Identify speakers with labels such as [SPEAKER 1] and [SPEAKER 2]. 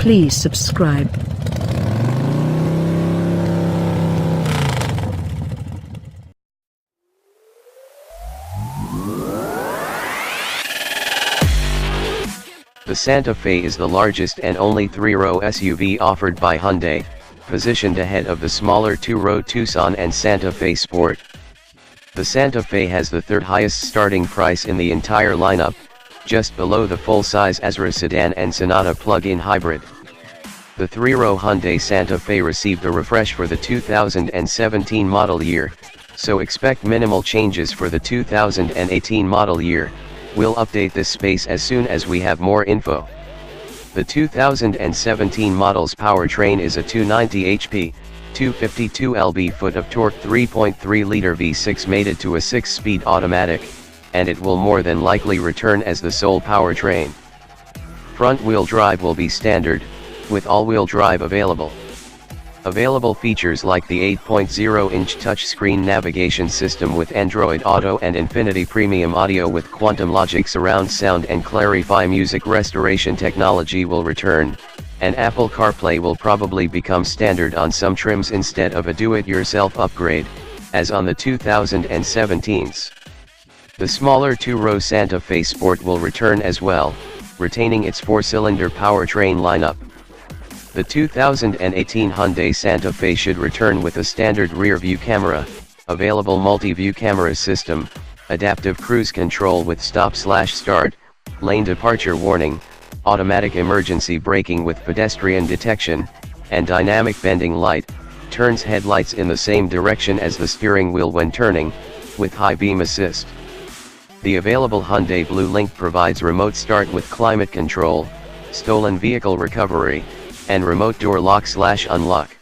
[SPEAKER 1] Please subscribe.
[SPEAKER 2] The Santa Fe is the largest and only 3-row SUV offered by Hyundai, positioned ahead of the smaller 2-row Tucson and Santa Fe Sport. The Santa Fe has the third highest starting price in the entire lineup, just below the full-size Azera sedan and Sonata plug-in hybrid. The 3-row Hyundai Santa Fe received a refresh for the 2017 model year, so expect minimal changes for the 2018 model year. We'll update this space as soon as we have more info. The 2017 model's powertrain is a 290 HP, 252 lb-ft of torque 3.3-liter V6 mated to a 6-speed automatic, and it will more than likely return as the sole powertrain. Front-wheel drive will be standard, with all-wheel drive available. Available features like the 8.0-inch touchscreen navigation system with Android Auto and Infinity Premium Audio with Quantum Logic surround sound and Clarify music restoration technology will return, and Apple CarPlay will probably become standard on some trims instead of a do-it-yourself upgrade, as on the 2017s. The smaller 2-row Santa Fe Sport will return as well, retaining its 4-cylinder powertrain lineup. The 2018 Hyundai Santa Fe should return with a standard rear-view camera, available multi-view camera system, adaptive cruise control with stop/start, lane departure warning, automatic emergency braking with pedestrian detection, and dynamic bending light, turns headlights in the same direction as the steering wheel when turning, with high beam assist. The available Hyundai Blue Link provides remote start with climate control, stolen vehicle recovery, and remote door lock/unlock.